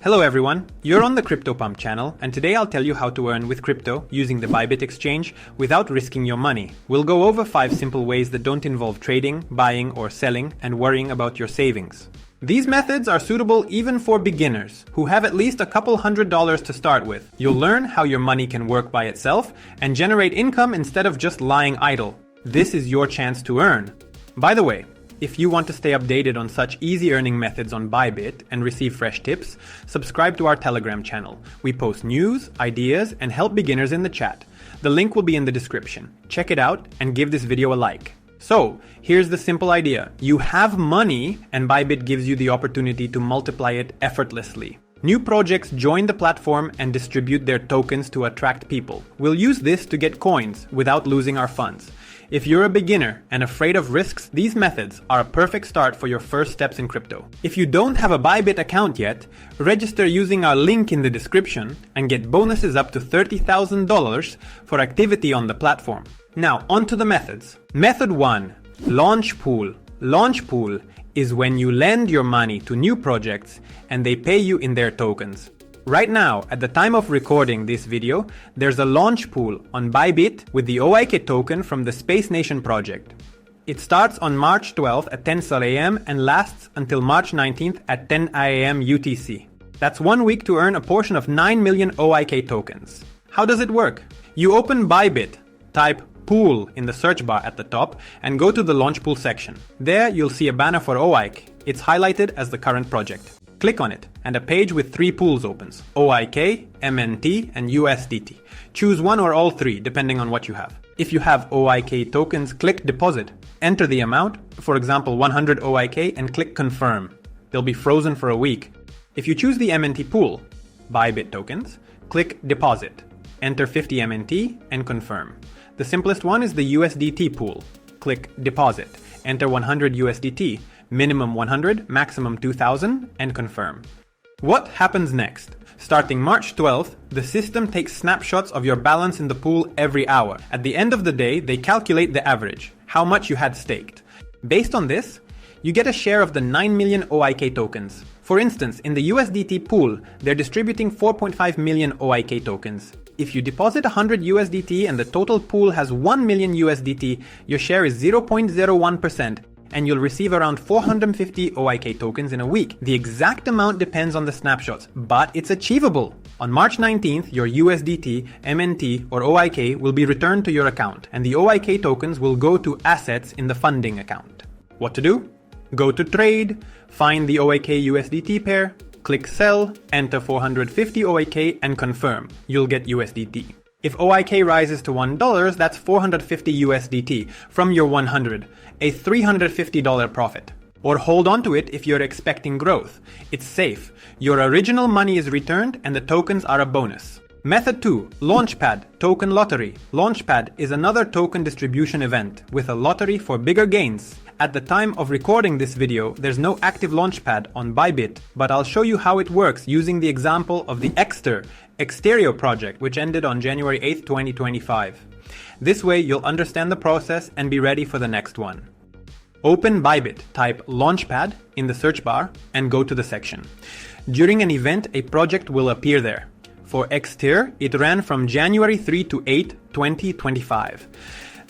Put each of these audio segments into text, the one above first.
Hello everyone, you're on the Crypto Pump channel, and today I'll tell you how to earn with crypto using the Bybit exchange without risking your money. We'll go over 5 simple ways that don't involve trading, buying or selling, and worrying about your savings. These methods are suitable even for beginners who have at least a couple $100s to start with. You'll learn how your money can work by itself and generate income instead of just lying idle. This is your chance to earn. By the way, if you want to stay updated on such easy earning methods on Bybit and receive fresh tips, subscribe to our Telegram channel. We post news, ideas, and help beginners in the chat. The link will be in the description. Check it out and give this video a like. So, here's the simple idea. You have money and Bybit gives you the opportunity to multiply it effortlessly. New projects join the platform and distribute their tokens to attract people. We'll use this to get coins without losing our funds. If you're a beginner and afraid of risks, these methods are a perfect start for your first steps in crypto. If you don't have a Bybit account yet, register using our link in the description and get bonuses up to $30,000 for activity on the platform. Now, on to the methods. Method 1. Launchpool. Launchpool is when you lend your money to new projects and they pay you in their tokens. Right now, at the time of recording this video, there's a launch pool on Bybit with the OIK token from the Space Nation project. It starts on March 12th at 10 a.m. and lasts until March 19th at 10 a.m. UTC. That's 1 week to earn a portion of 9 million OIK tokens. How does it work? You open Bybit, type pool in the search bar at the top and go to the launch pool section. There you'll see a banner for OIK. It's highlighted as the current project. Click on it, and a page with 3 pools opens: OIK, MNT, and USDT. Choose one or all 3, depending on what you have. If you have OIK tokens, click Deposit. Enter the amount, for example 100 OIK, and click Confirm. They'll be frozen for a week. If you choose the MNT pool, Bybit tokens, click Deposit. Enter 50 MNT and Confirm. The simplest one is the USDT pool. Click Deposit. Enter 100 USDT. Minimum 100, maximum 2000, and confirm. What happens next? Starting March 12th, the system takes snapshots of your balance in the pool every hour. At the end of the day, they calculate the average, how much you had staked. Based on this, you get a share of the 9 million OIK tokens. For instance, in the USDT pool, they're distributing 4.5 million OIK tokens. If you deposit 100 USDT and the total pool has 1 million USDT, your share is 0.01%. And you'll receive around 450 OIK tokens in a week. The exact amount depends on the snapshots, but it's achievable. On March 19th, your USDT, MNT, or OIK will be returned to your account, and the OIK tokens will go to assets in the funding account. What to do? Go to Trade, find the OIK USDT pair, click Sell, enter 450 OIK, and confirm. You'll get USDT. If OIK rises to $1, that's 450 USDT from your 100, a $350 profit. Or hold on to it if you're expecting growth. It's safe. Your original money is returned and the tokens are a bonus. Method 2. Launchpad Token Lottery. Launchpad is another token distribution event with a lottery for bigger gains. At the time of recording this video, there's no active Launchpad on Bybit, but I'll show you how it works using the example of the Exterio project, which ended on January 8th, 2025. This way, you'll understand the process and be ready for the next one. Open Bybit, type Launchpad in the search bar, and go to the section. During an event, a project will appear there. For Exter, it ran from January 3 to 8, 2025.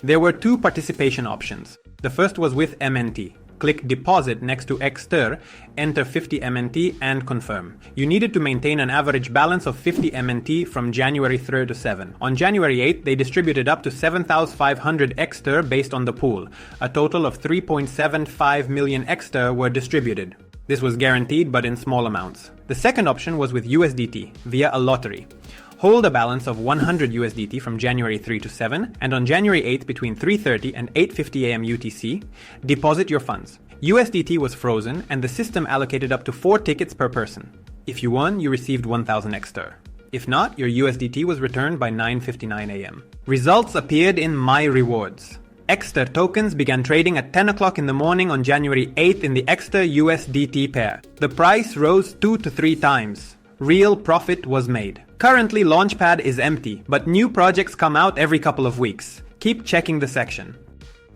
There were 2 participation options. The first was with MNT. Click Deposit next to Exter, enter 50 MNT and confirm. You needed to maintain an average balance of 50 MNT from January 3rd to 7. On January 8th, they distributed up to 7,500 Exter based on the pool. A total of 3.75 million Exter were distributed. This was guaranteed but in small amounts. The second option was with USDT via a lottery. Hold a balance of 100 USDT from January 3 to 7, and on January 8 between 3:30 and 8:50 am UTC, deposit your funds. USDT was frozen and the system allocated up to 4 tickets per person. If you won, you received 1,000 Exter. If not, your USDT was returned by 9:59 am. Results appeared in My Rewards. Exter tokens began trading at 10 o'clock in the morning on January 8th in the Exter USDT pair. The price rose 2 to 3 times. Real profit was made. Currently, Launchpad is empty, but new projects come out every couple of weeks. Keep checking the section.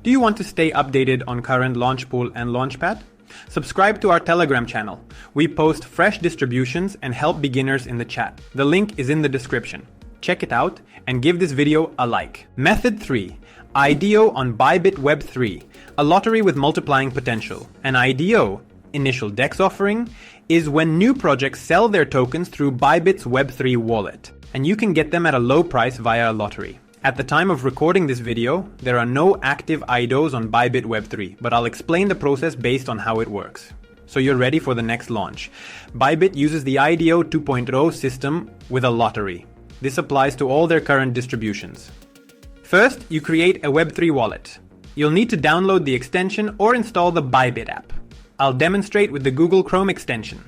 Do you want to stay updated on current Launchpool and Launchpad? Subscribe to our Telegram channel. We post fresh distributions and help beginners in the chat. The link is in the description. Check it out and give this video a like. Method 3. IDO on Bybit Web3, a lottery with multiplying potential. An IDO, initial DEX offering, is when new projects sell their tokens through Bybit's Web3 wallet, and you can get them at a low price via a lottery. At the time of recording this video, there are no active IDOs on Bybit Web3, but I'll explain the process based on how it works. So you're ready for the next launch. Bybit uses the IDO 2.0 system with a lottery. This applies to all their current distributions. First, you create a Web3 wallet. You'll need to download the extension or install the Bybit app. I'll demonstrate with the Google Chrome extension.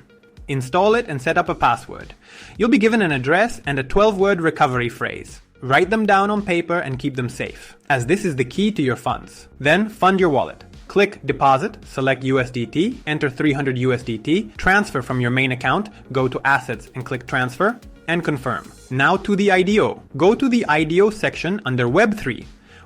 Install it and set up a password. You'll be given an address and a 12-word recovery phrase. Write them down on paper and keep them safe, as this is the key to your funds. Then fund your wallet. Click Deposit, select USDT, enter 300 USDT, transfer from your main account, go to Assets and click Transfer, and confirm. Now to the IDO. Go to the IDO section under Web3.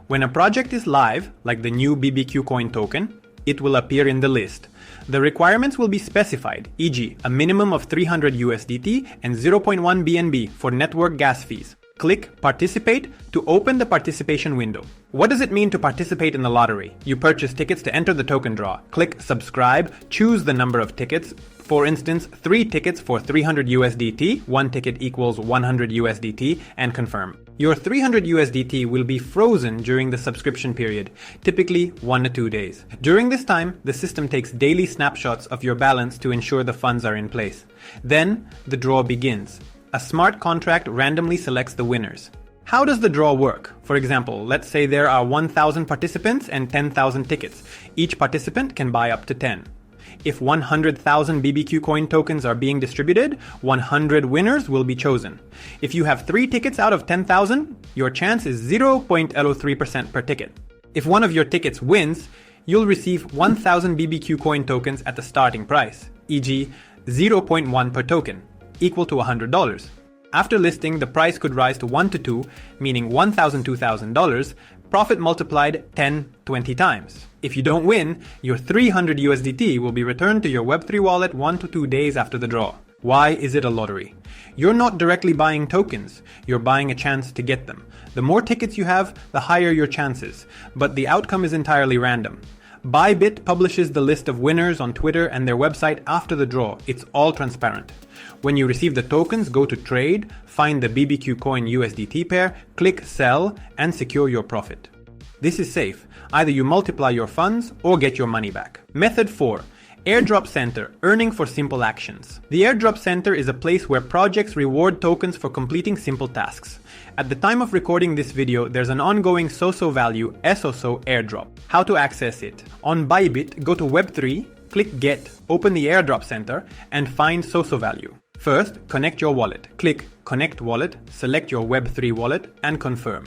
When a project is live, like the new BBQ coin token, it will appear in the list. The requirements will be specified, e.g. a minimum of 300 USDT and 0.1 BNB for network gas fees. Click Participate to open the participation window. What does it mean to participate in the lottery? You purchase tickets to enter the token draw. Click Subscribe, choose the number of tickets. For instance, 3 tickets for 300 USDT, 1 ticket equals 100 USDT, and confirm. Your 300 USDT will be frozen during the subscription period, typically 1 to 2 days. During this time, the system takes daily snapshots of your balance to ensure the funds are in place. Then, the draw begins. A smart contract randomly selects the winners. How does the draw work? For example, let's say there are 1,000 participants and 10,000 tickets. Each participant can buy up to 10. If 100,000 BBQ coin tokens are being distributed, 100 winners will be chosen. If you have 3 tickets out of 10,000, your chance is 0.03% per ticket. If one of your tickets wins, you'll receive 1,000 BBQ coin tokens at the starting price, e.g. 0.1 per token, equal to $100. After listing, the price could rise to 1 to 2, meaning $1,000, profit multiplied 10-20 times. If you don't win, your 300 USDT will be returned to your Web3 wallet 1 to 2 days after the draw. Why is it a lottery? You're not directly buying tokens, you're buying a chance to get them. The more tickets you have, the higher your chances, but the outcome is entirely random. Bybit publishes the list of winners on Twitter and their website after the draw. It's all transparent. When you receive the tokens, go to Trade, find the BBQ coin USDT pair, click Sell, and secure your profit. This is safe. Either you multiply your funds or get your money back. Method 4. Airdrop Center, earning for simple actions. The Airdrop Center is a place where projects reward tokens for completing simple tasks. At the time of recording this video, there's an ongoing SOSO value SOSO airdrop. How to access it? On Bybit, go to Web3, click Get, open the Airdrop Center, and find SOSO value. First, connect your wallet. Click Connect Wallet, select your Web3 wallet, and confirm.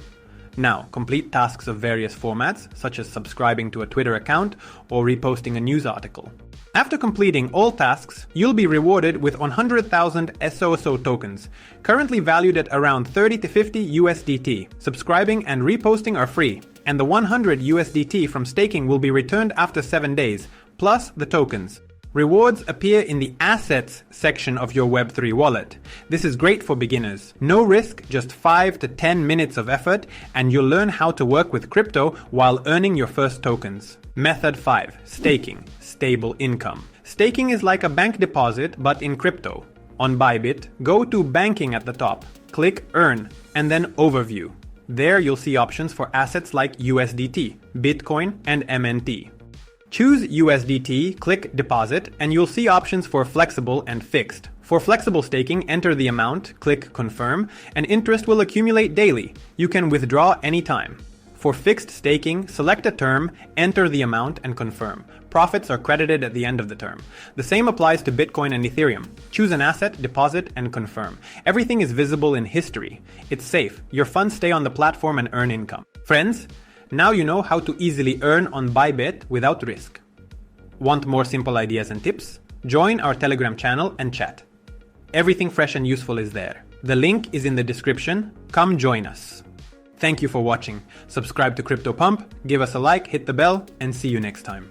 Now, complete tasks of various formats, such as subscribing to a Twitter account or reposting a news article. After completing all tasks, you'll be rewarded with 100,000 SOSO tokens, currently valued at around 30 to 50 USDT. Subscribing and reposting are free, and the 100 USDT from staking will be returned after 7 days, plus the tokens. Rewards appear in the Assets section of your Web3 wallet. This is great for beginners. No risk, just 5 to 10 minutes of effort, and you'll learn how to work with crypto while earning your first tokens. Method 5. Staking. Stable income. Staking is like a bank deposit, but in crypto. On Bybit, go to Banking at the top, click Earn, and then Overview. There you'll see options for assets like USDT, Bitcoin, and MNT. Choose USDT, click Deposit, and you'll see options for flexible and fixed. For flexible staking, enter the amount, click Confirm, and interest will accumulate daily. You can withdraw anytime. For fixed staking, select a term, enter the amount, and confirm. Profits are credited at the end of the term. The same applies to Bitcoin and Ethereum. Choose an asset, deposit, and confirm. Everything is visible in history. It's safe. Your funds stay on the platform and earn income. Friends, now you know how to easily earn on Bybit without risk. Want more simple ideas and tips? Join our Telegram channel and chat. Everything fresh and useful is there. The link is in the description. Come join us. Thank you for watching. Subscribe to Crypto Pump, give us a like, hit the bell, and see you next time.